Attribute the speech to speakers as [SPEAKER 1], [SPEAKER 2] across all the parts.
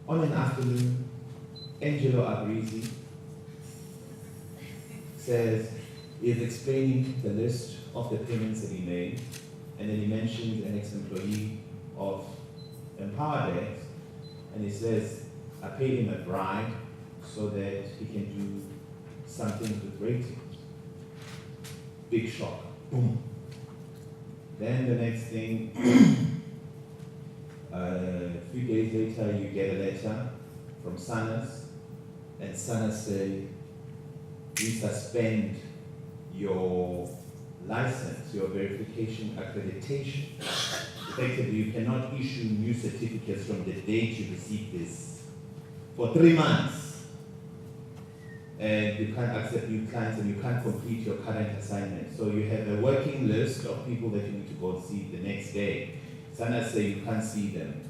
[SPEAKER 1] On an afternoon, Angelo Agrizzi says he's explaining the list of the payments that he made, and then he mentions an ex-employee of Empowerdex, and he says, I paid him a bribe so that he can do something with ratings. Big shock. Boom. Then the next thing, a few days later, you get a letter from SANUS, and SANUS say, we suspend your license, your verification accreditation. Effectively, you cannot issue new certificates from the date you receive this for 3 months. And you can't accept new clients and you can't complete your current assignment. So you have a working list of people that you need to go and see the next day. SANUS say you can't see them.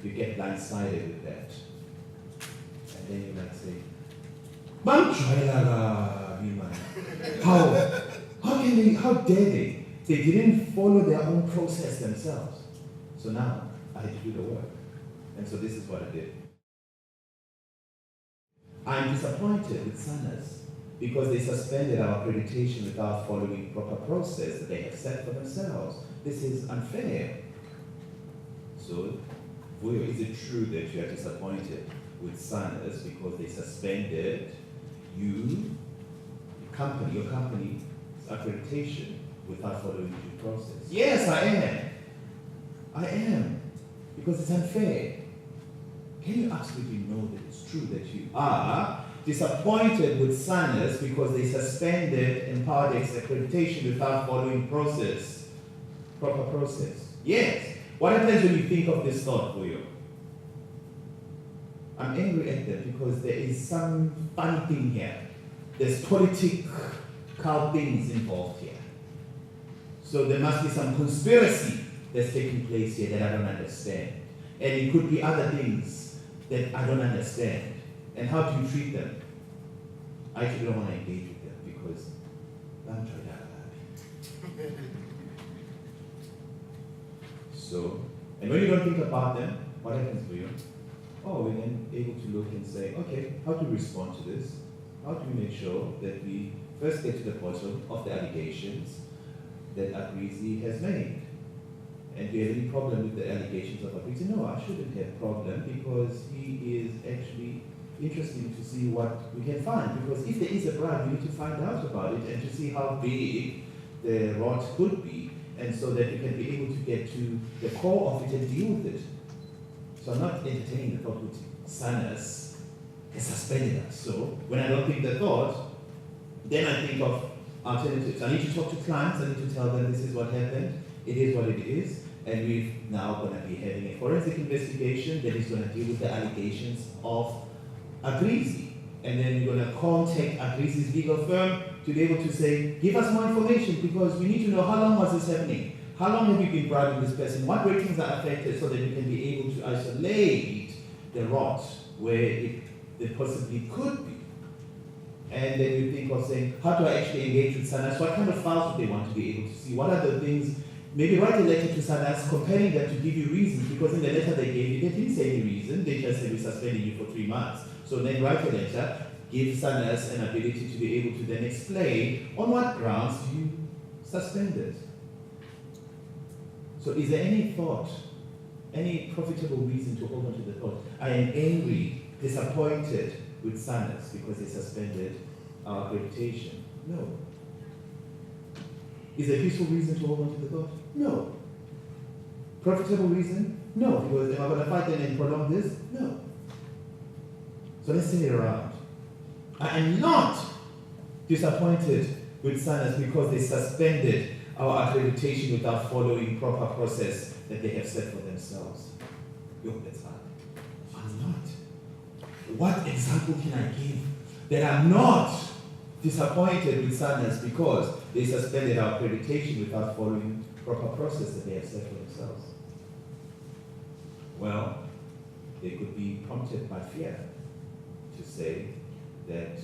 [SPEAKER 1] You get blindsided with that. And then you might say, how dare they? They didn't follow their own process themselves. So now I had to do the work. And so this is what I did. I'm disappointed with SANUS because they suspended our accreditation without following proper process that they have set for themselves. This is unfair. So, Vuyo, is it true that you are disappointed with SANUS because they suspended your company's accreditation without following due process? Yes, I am. I am. Because it's unfair. Can you absolutely know that it's true that you are disappointed with SANUS because they suspended Empowerdex accreditation without following process, proper process? Yes. What happens when you think of this thought, Vuyo? I'm angry at them because there is some funny thing here. There's political things involved here. So there must be some conspiracy that's taking place here that I don't understand. And it could be other things that I don't understand. And how do you treat them? I actually don't want to engage with them because I'm trying to. So, and when you don't think about them, what happens for you? Oh, we're then able to look and say, okay, how do we respond to this? How do we make sure that we first get to the bottom of the allegations that Agrizzi has made? And do you have any problem with the allegations of Agrizzi? No, I shouldn't have a problem because he is actually interesting to see what we can find. Because if there is a bribe, we need to find out about it and to see how big the rot could be, and so that you can be able to get to the core of it and deal with it. So I'm not entertaining the thought that SANUS has suspended us. So when I don't think the thought, then I think of alternatives. I need to talk to clients, I need to tell them this is what happened, it is what it is, and we're now going to be having a forensic investigation that is going to deal with the allegations of Agrizzi. And then we're going to contact Agrizzi's legal firm to be able to say, give us more information because we need to know how long was this happening? How long have you been bribing this person? What ratings are affected so that we can be able to isolate the rot where it possibly could be? And then you think of saying, how do I actually engage with SANUS? What kind of files do they want to be able to see? What are the things? Maybe write a letter to SANUS comparing them to give you reasons, because in the letter they gave you, they didn't say any reason. They just said, we're suspending you for 3 months. So then write a letter, give SANUS an ability to be able to then explain on what grounds you suspended. So is there any thought, any profitable reason to hold on to the thought? I am angry, disappointed with SANUS because they suspended our accreditation. No. Is there a peaceful reason to hold on to the thought? No. Profitable reason? No. Because am I going to fight them and prolong this? No. So let's turn it around. I am not disappointed with SANUS because they suspended our accreditation without following proper process that they have set for themselves. Yo, that's hard. I'm not. What example can I give that I'm not disappointed with SANUS because they suspended our accreditation without following proper process that they have set for themselves? Well, they could be prompted by fear to say that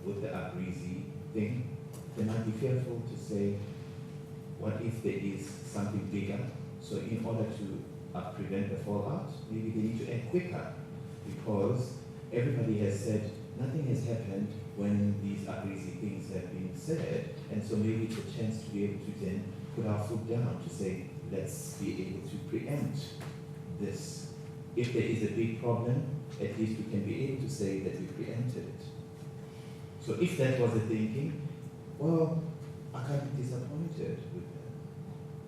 [SPEAKER 1] with the Agrizzi thing, they might be fearful to say, what if there is something bigger? So in order to prevent the fallout, maybe they need to act quicker, because everybody has said nothing has happened when these Agrizzi things have been said, and so maybe it's a chance to be able to then put our foot down to say, let's be able to preempt this. If there is a big problem, at least we can be able to say that we preempted it. So if that was the thinking, well, I can't be disappointed with them,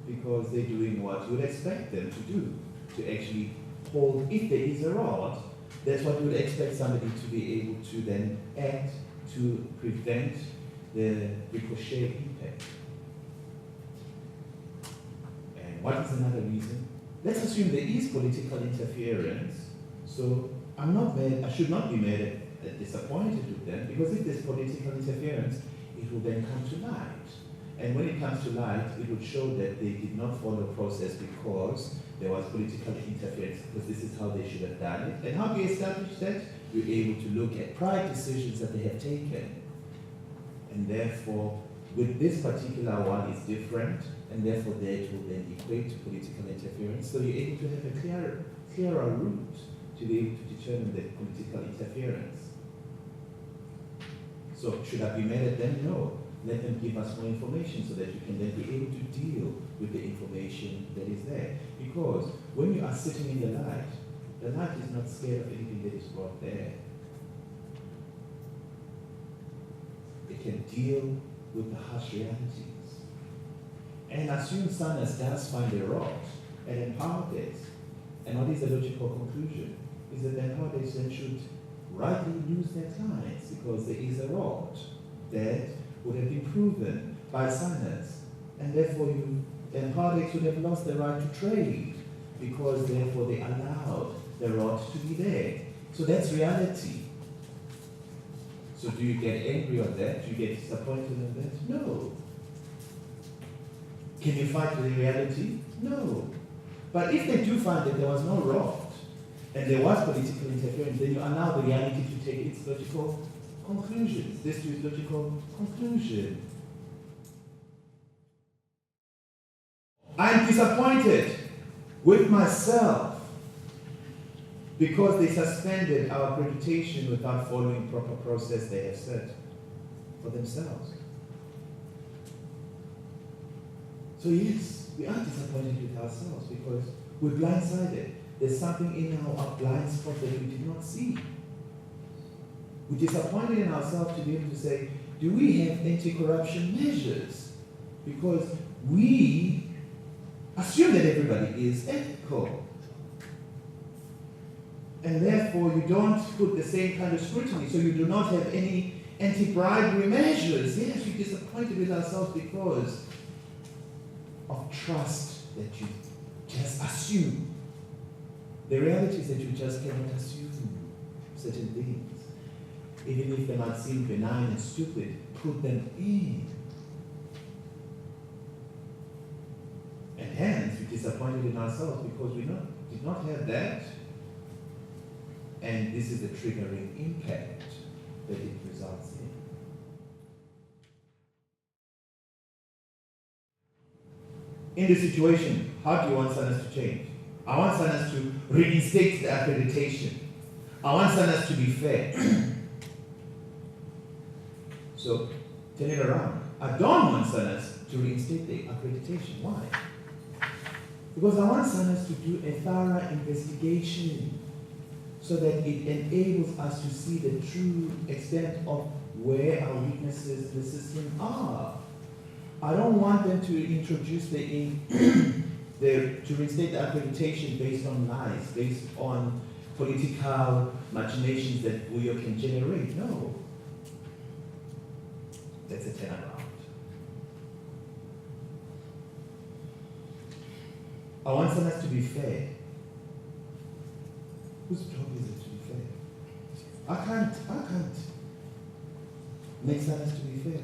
[SPEAKER 1] because they're doing what you would expect them to do, to actually hold, if there is a rod, that's what you would expect somebody to be able to then act to prevent the ricochet impact. And what is another reason? Let's assume there is political interference, so I'm not mad, I should not be mad at disappointed with them, because if there's political interference, it will then come to light. And when it comes to light, it would show that they did not follow process because there was political interference, because this is how they should have done it. And how do you establish that? You're able to look at prior decisions that they have taken. And therefore, with this particular one, it's different, and therefore that will then equate to political interference. So you're able to have a clearer route to be able to determine the political interference. So should I be mad at them? No. Let them give us more information so that you can then be able to deal with the information that is there. Because when you are sitting in the light is not scared of anything that is brought there. It can deal with the harsh realities. And assume Sanders does find a rod at Empowerdex. And what is the logical conclusion? Is that Empowerdex then should rightly lose their clients because there is a rod that would have been proven by Sanders. And therefore Empowerdex would have lost the right to trade because therefore they allowed the rod to be there. So that's reality. So do you get angry on that? Do you get disappointed on that? No. Can you fight with the reality? No. But if they do find that there was no rod and there was political interference, then you allow the reality to take its logical conclusions. This is logical conclusion. I'm disappointed with myself because they suspended our accreditation without following proper process they have set for themselves. So yes, we are disappointed with ourselves because we're blindsided. There's something in our blind spot that we did not see. We're disappointed in ourselves to be able to say, do we have anti-corruption measures? Because we assume that everybody is ethical. And therefore you don't put the same kind of scrutiny, so you do not have any anti-bribery measures. Yes, we're disappointed with ourselves because of trust that you just assume. The reality is that you just cannot assume certain things. Even if they might seem benign and stupid, put them in. And hence, we're disappointed in ourselves because we did not have that. And this is the triggering impact that it results in. In this situation, how do you want Sanders to change? I want Sanders to reinstate the accreditation. I want Sanders to be fair. So, turn it around. I don't want Sanders to reinstate the accreditation. Why? Because I want Sanders to do a thorough investigation so that it enables us to see the true extent of where our weaknesses in the system are. I don't want them to introduce to reinstate the accreditation based on lies, based on political machinations that Vuyo can generate. No. That's a turnaround. I want Sanders to be fair. Whose job is it to be fair? I can't make Sanders to be fair.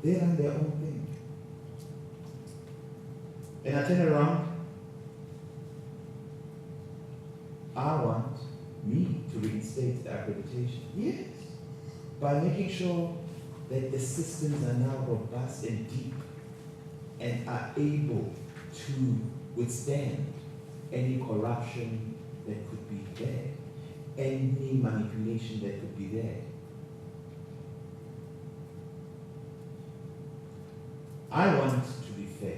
[SPEAKER 1] They run their own thing. And I turn around, I want me to reinstate the accreditation. Yes. By making sure that the systems are now robust and deep and are able to withstand any corruption that could be there, any manipulation that could be there. I want to be fair.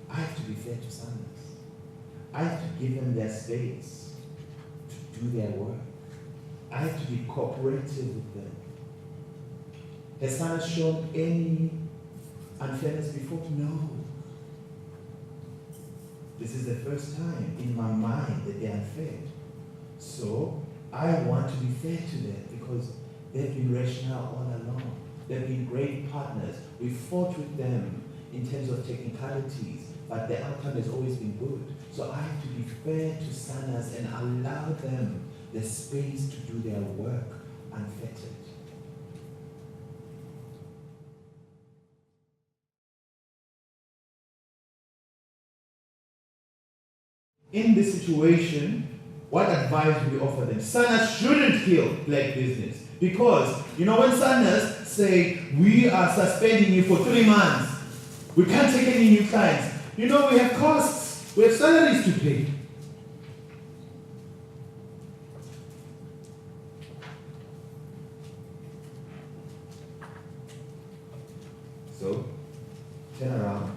[SPEAKER 1] I have to be fair to Sanders. I have to give them their space to do their work. I have to be cooperative with them. Has Sanders shown any unfairness before? No. This is the first time in my mind that they're unfair. So I want to be fair to them because they've been rational all along. They've been great partners. We fought with them in terms of technicalities, but the outcome has always been good. So I have to be fair to Sanders and allow them the space to do their work unfettered. In this situation, what advice do we offer them? Sanders shouldn't kill black business because, when Sanders say, we are suspending you for 3 months, we can't take any new clients. We have costs, we have salaries to pay. So, turn around.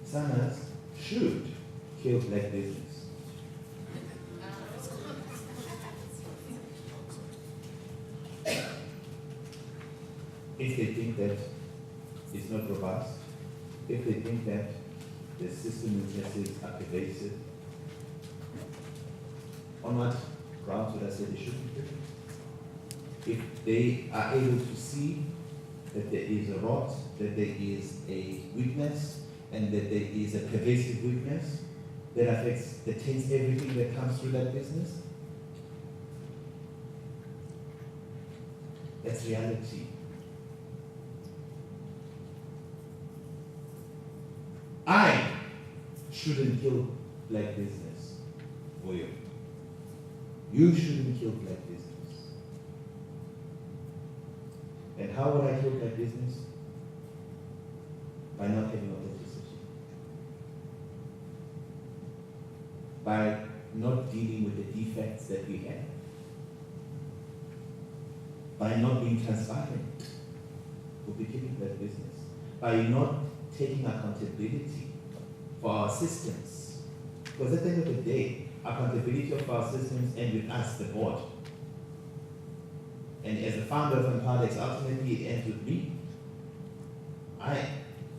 [SPEAKER 1] Sanders should kill black business. If they think that it's not robust, if they think that the system weaknesses are pervasive, on what grounds would I say they shouldn't do it? If they are able to see that there is a rot, that there is a weakness, and that there is a pervasive weakness that taints everything that comes through that business, that's reality. I shouldn't kill black business for you. You shouldn't kill black business. And how would I kill black business? By not having authenticity. By not dealing with the defects that we have. By not being transparent. We'll be killing black business. By not taking accountability for our systems. Because at the end of the day, accountability of our systems ends with us, the board. And as the founder of Empowerdex, ultimately it ends with me. I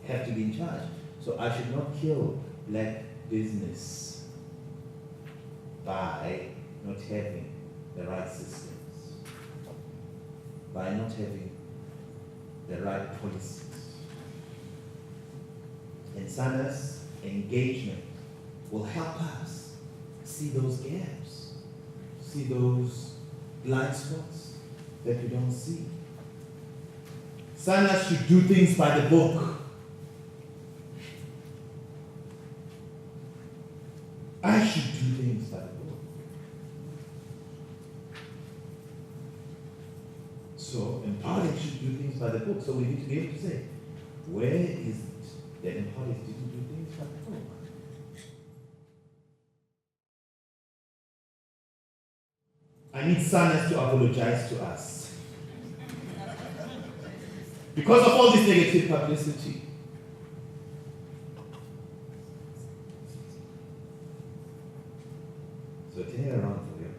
[SPEAKER 1] have to be in charge. So I should not kill black business by not having the right systems, by not having the right policies. And Sanders' engagement will help us see those gaps, see those blind spots that we don't see. Sanders should do things by the book. I should do things by the book. So Empowerdex should do things by the book. So we need to be able to say, where is it that Empowerdex didn't do things by the book? I need Sanders to apologize to us. Because of all this negative publicity. So turn it around for you.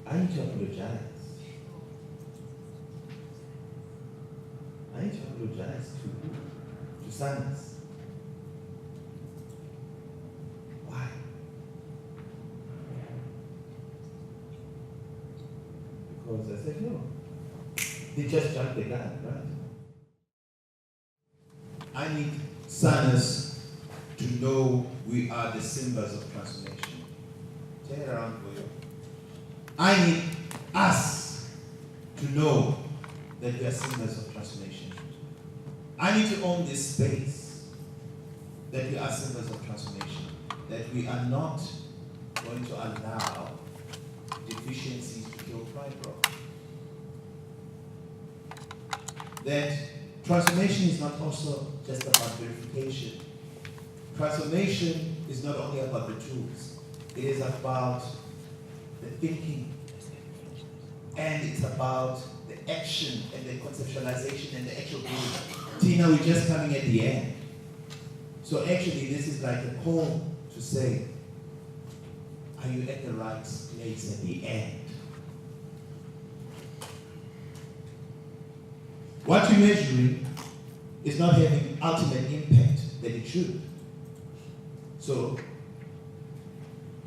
[SPEAKER 1] I need to apologize. I need to apologize to Sanders. Why? Because I said no. They just jumped the gun, right? I need Sanders to know we are the symbols of transformation. Turn it around for you. I need us to know that we are symbols of transformation. I need to own this space, that we are symbols of transformation, that we are not going to allow deficiencies to kill pride rock. That transformation is not also just about verification. Transformation is not only about the tools, it is about the thinking, and it's about the action and the conceptualization and the actual doing. Tina, we're just coming at the end. So actually this is like a call to say, are you at the right place at the end? What you're measuring is not having ultimate impact that it should. So,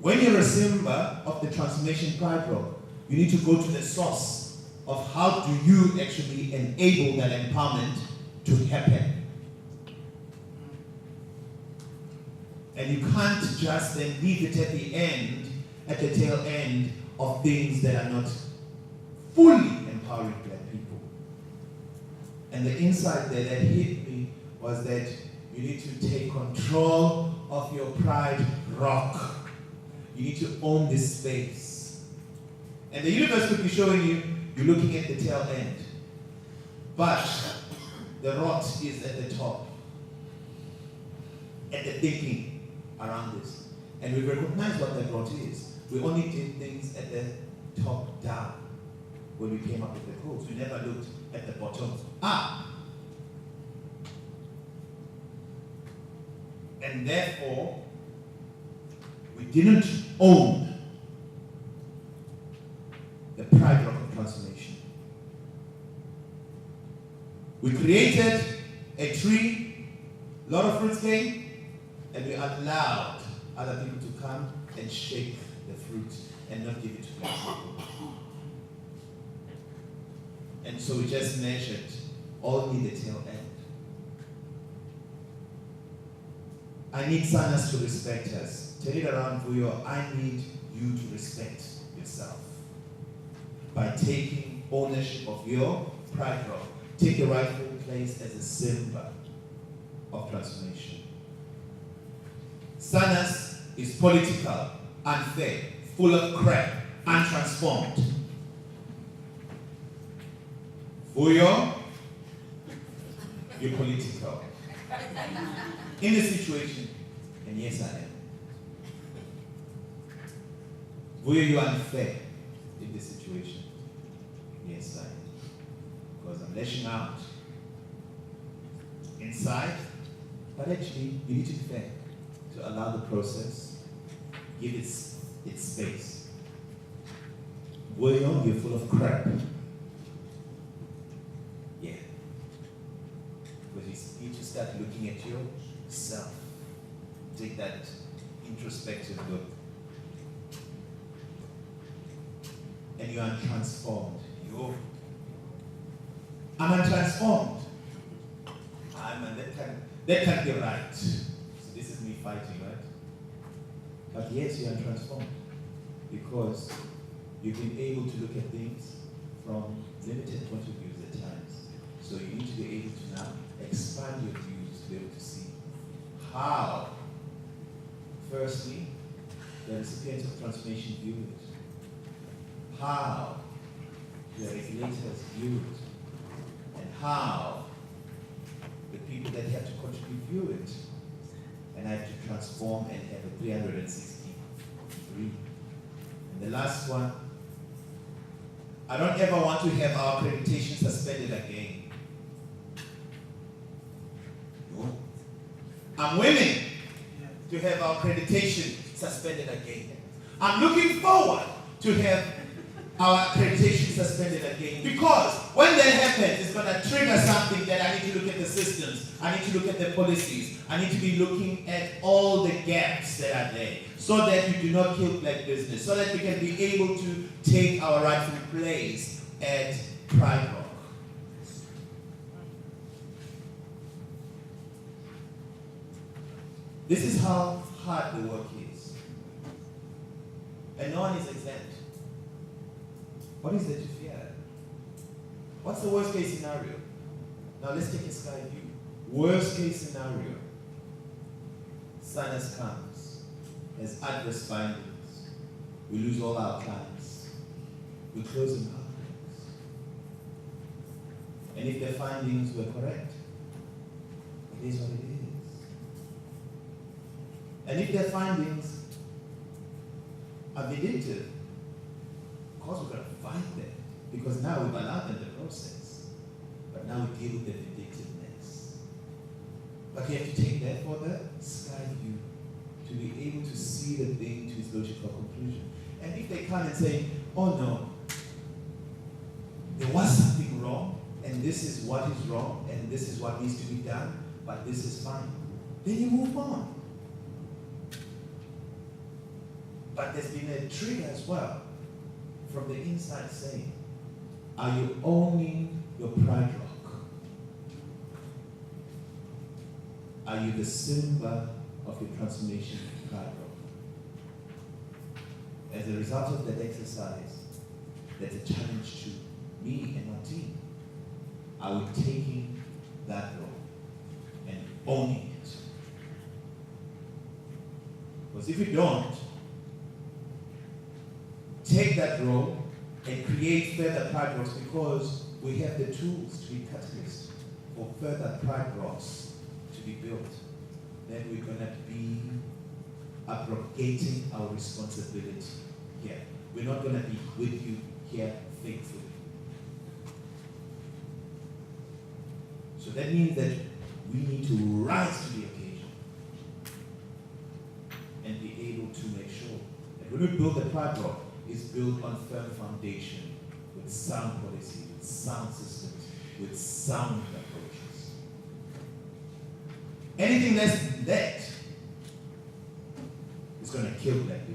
[SPEAKER 1] when you're a member of the Transformation Pride Rock, you need to go to the source of how do you actually enable that empowerment to happen. And you can't just then leave it at the end, at the tail end of things that are not fully empowering Black people. And the insight there that hit me was that you need to take control of your pride rock. You need to own this space. And the universe could be showing you, you're looking at the tail end. But the rot is at the top. At the thinking around this. And we recognize what that rot is. We only did things at the top down when we came up with the codes. We never looked at the bottom up. And therefore, we didn't own the pride rock of transformation. We created a tree, a lot of fruits came, and we allowed other people to come and shake the fruit and not give it to Black people. And so we just measured only the tail end. I need Sanas to respect us. Turn it around, Vuyo. I need you to respect yourself by taking ownership of your pride rock. Take your rightful place as a symbol of transformation. Sanas is political, unfair, full of crap, untransformed. Vuyo, you're political. In this situation, and yes I am. Vuyo, you're unfair in this situation. Yes I am. Because I'm lashing out inside, but actually you need to be fair to allow the process, give it its space. Vuyo, you're full of crap. Yeah. Because you need to start looking at yourself. Take that introspective look. And you're untransformed. I'm untransformed. That can't be right. So this is me fighting, right? But yes, you're untransformed. Because you've been able to look at things from limited point of views at times. So you need to be able to now expand your views to be able to see how, firstly, the recipients of transformation view it, how the regulators view it, and how the people that have to contribute view it. And I have to transform and have a 360 degree. And the last one, I don't ever want to have our accreditation suspended again. No. I'm willing to have our accreditation suspended again. I'm looking forward to have our accreditation suspended again, because when that happens, it's going to trigger something that I need to look at the systems, I need to look at the policies, I need to be looking at all the gaps that are there, so that we do not kill Black business, so that we can be able to take our rightful place at Pride Rock. This is how hard the work is. And no one is exempt. What is there to fear? What's the worst case scenario? Now let's take a sky view. Worst case scenario. Sinus comes, has adverse findings. We lose all our clients. We close in outlets. And if the findings were correct, it is what it is. And if their findings are vindictive, of course we're going to fight them, because now we've allowed them the process. But now we deal with the vindictiveness. But you have to take that for the sky view to be able to see the thing to its logical conclusion. And if they come and say, oh no, there was something wrong, and this is what is wrong, and this is what needs to be done, but this is fine, then you move on. But there's been a trigger as well from the inside saying, are you owning your pride rock? Are you the symbol of your transformation pride rock? As a result of that exercise, there's a challenge to me and my team. Are we taking that role and owning it? Because if we don't take that role and create further pride rocks, because we have the tools to be catalysts for further pride rocks to be built, then we're going to be abrogating our responsibility here. We're not going to be with you here faithfully. So that means that we need to rise to the occasion and be able to make sure that when we build the pride rock, it's built on firm foundation, with sound policy, with sound systems, with sound approaches. Anything less than that is going to kill that.